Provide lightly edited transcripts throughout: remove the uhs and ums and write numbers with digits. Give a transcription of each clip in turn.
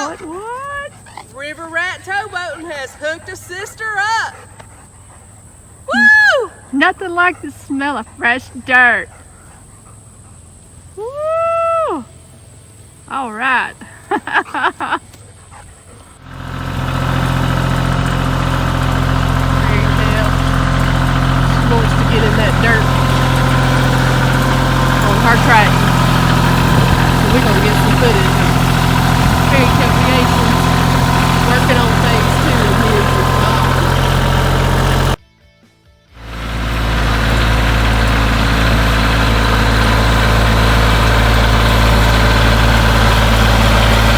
out. What? RiverRat Towboating has hooked a sister up. Woo! Nothing like the smell of fresh dirt. Woo! All right. She wants to get in that dirt on her track. So we're going to get some footage of FAERIETALE Creations working on phase 2 of Mimsy's farm.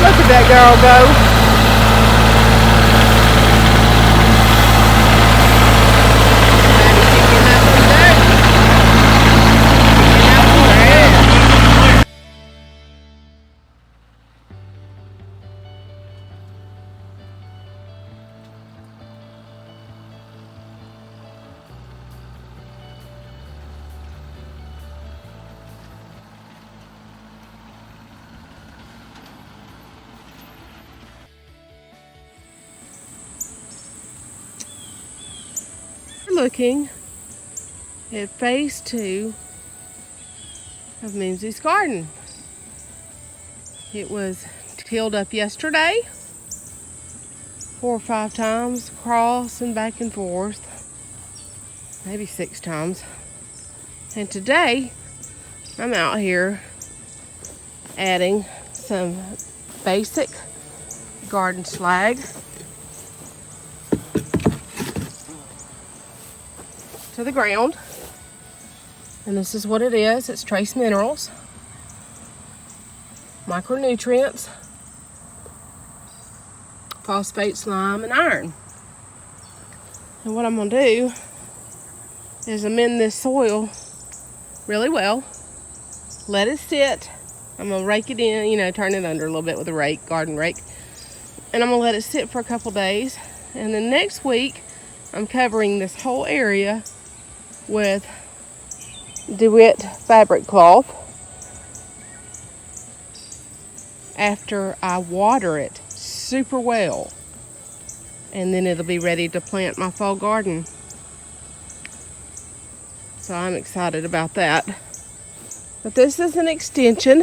Look at that girl go. Looking at phase 2 of Mimsy's garden. It was tilled up yesterday 4 or 5 times, across and back and forth, maybe 6 times. And today I'm out here adding some basic garden slag to the ground, and this is what it is. It's trace minerals, micronutrients, phosphate, slime, and iron. And what I'm going to do is amend this soil really well, let it sit. I'm going to rake it in, turn it under a little bit with a rake, garden rake, and I'm going to let it sit for a couple days. And then next week I'm covering this whole area with Dewitt fabric cloth after I water it super well, and then it'll be ready to plant my fall garden. So I'm excited about that. But this is an extension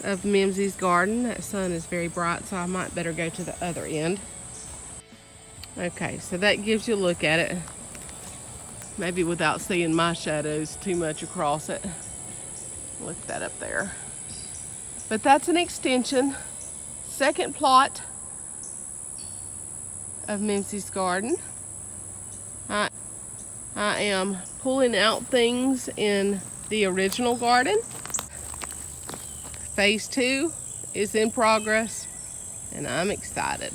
of Mimsy's garden. That sun is very bright, so I might better go to the other end. Okay, so that gives you a look at it. Maybe without seeing my shadows too much across it. Look at that up there. But that's an extension. Second plot of Mimsy's garden. I am pulling out things in the original garden. Phase 2 is in progress, and I'm excited.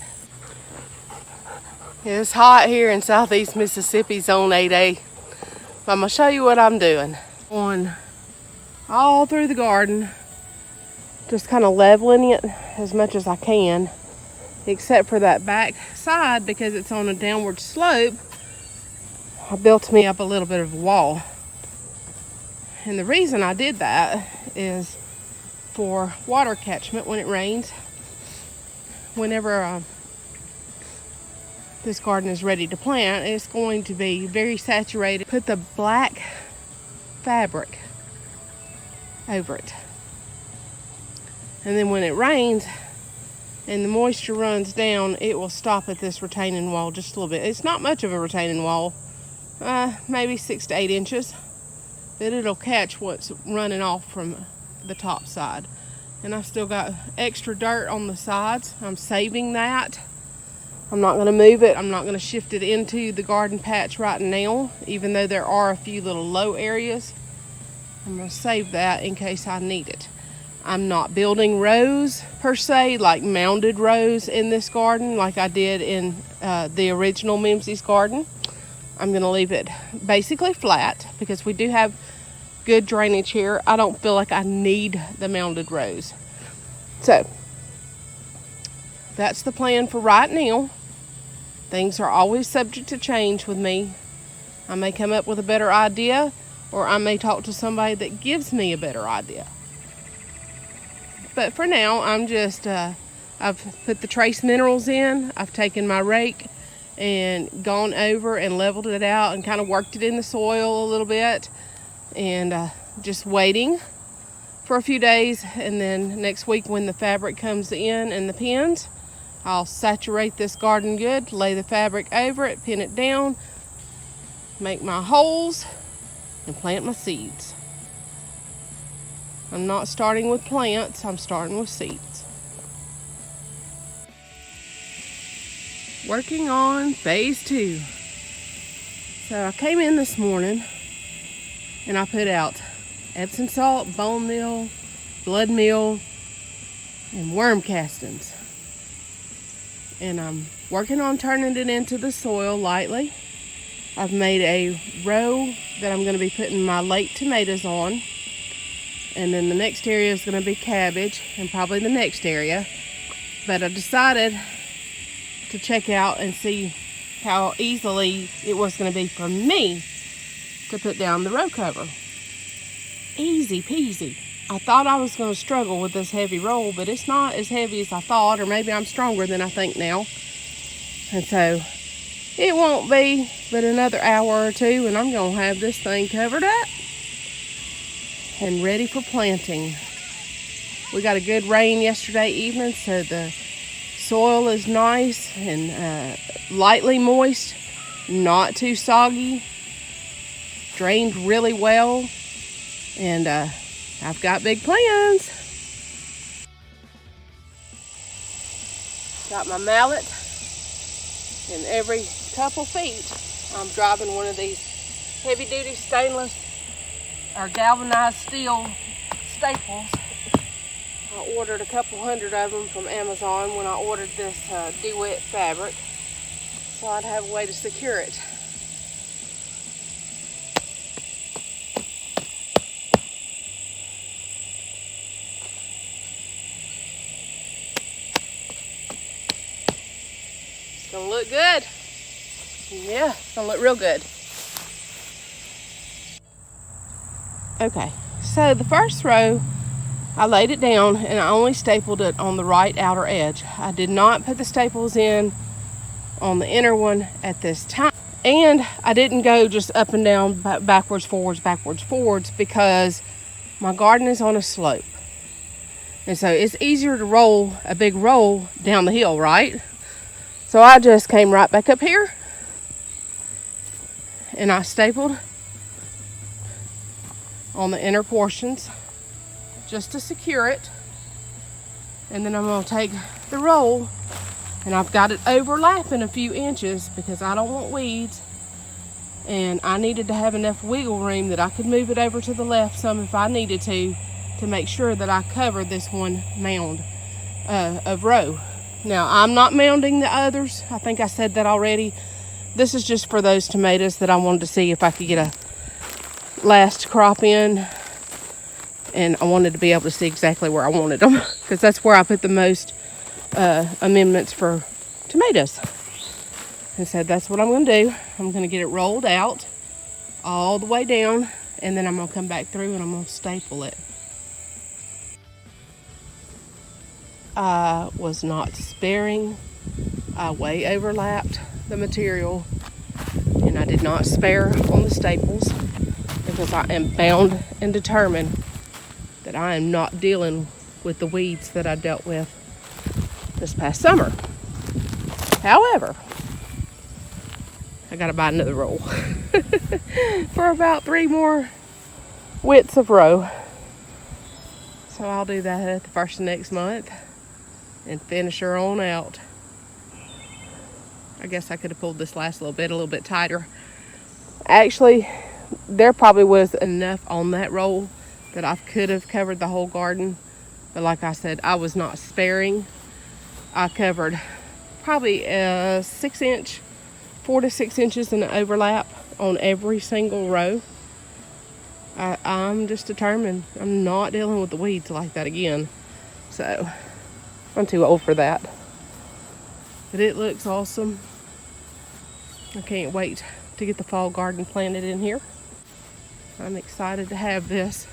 It's hot here in southeast Mississippi, zone 8A. I'm going to show you what I'm doing. On all through the garden, just kind of leveling it as much as I can, except for that back side, because it's on a downward slope. I built me up a little bit of a wall. And the reason I did that is for water catchment when it rains. Whenever this garden is ready to plant, it's going to be very saturated. Put the black fabric over it. And then when it rains and the moisture runs down, it will stop at this retaining wall just a little bit. It's not much of a retaining wall, maybe 6 to 8 inches, but it'll catch what's running off from the top side. And I've still got extra dirt on the sides. I'm saving that. I'm not going to move it. I'm not going to shift it into the garden patch right now, even though there are a few little low areas. I'm going to save that in case I need it. I'm not building rows per se, like mounded rows in this garden like I did in the original Mimsy's garden. I'm going to leave it basically flat because we do have good drainage here. I don't feel like I need the mounded rows. So that's the plan for right now. Things are always subject to change with me. I may come up with a better idea, or I may talk to somebody that gives me a better idea. But for now, I'm just, I've put the trace minerals in. I've taken my rake and gone over and leveled it out and kind of worked it in the soil a little bit. And just waiting for a few days. And then next week when the fabric comes in and the pins, I'll saturate this garden good, lay the fabric over it, pin it down, make my holes, and plant my seeds. I'm not starting with plants, I'm starting with seeds. Working on phase 2. So I came in this morning and I put out Epsom salt, bone meal, blood meal, and worm castings. And I'm working on turning it into the soil lightly. I've made a row that I'm going to be putting my late tomatoes on. And then the next area is going to be cabbage, and probably the next area. But I decided to check out and see how easily it was going to be for me to put down the row cover. Easy peasy. I thought I was going to struggle with this heavy roll, but it's not as heavy as I thought, or maybe I'm stronger than I think now. And so it won't be but another hour or two, and I'm going to have this thing covered up and ready for planting. We got a good rain yesterday evening, so the soil is nice and lightly moist, not too soggy, drained really well, and I've got big plans. Got my mallet, and every couple feet I'm driving one of these heavy-duty stainless or galvanized steel staples. I ordered a couple hundred of them from Amazon when I ordered this Dewitt fabric, so I'd have a way to secure it. It's gonna look good. Yeah, it's gonna look real good. Okay, so the first row, I laid it down and I only stapled it on the right outer edge. I did not put the staples in on the inner one at this time. And I didn't go just up and down, backwards, forwards, because my garden is on a slope. And so it's easier to roll a big roll down the hill, right? So I just came right back up here and I stapled on the inner portions just to secure it. And then I'm going to take the roll, and I've got it overlapping a few inches because I don't want weeds, and I needed to have enough wiggle room that I could move it over to the left some if I needed to make sure that I covered this one mound of row. Now, I'm not mounding the others. I think I said that already. This is just for those tomatoes that I wanted to see if I could get a last crop in, and I wanted to be able to see exactly where I wanted them because that's where I put the most amendments for tomatoes. And so that's what I'm going to do. I'm going to get it rolled out all the way down, and then I'm going to come back through and I'm going to staple it. I was not sparing. I way overlapped the material, and I did not spare on the staples because I am bound and determined that I am not dealing with the weeds that I dealt with this past summer. However, I gotta buy another roll for about 3 more widths of row. So I'll do that at the first of next month and finish her on out. I guess I could have pulled this last little bit tighter. Actually, there probably was enough on that roll that I could have covered the whole garden. But like I said, I was not sparing. I covered probably a 6-inch, 4 to 6 inches in an overlap on every single row. I'm just determined. I'm not dealing with the weeds like that again. So I'm too old for that. But it looks awesome. I can't wait to get the fall garden planted in here. I'm excited to have this.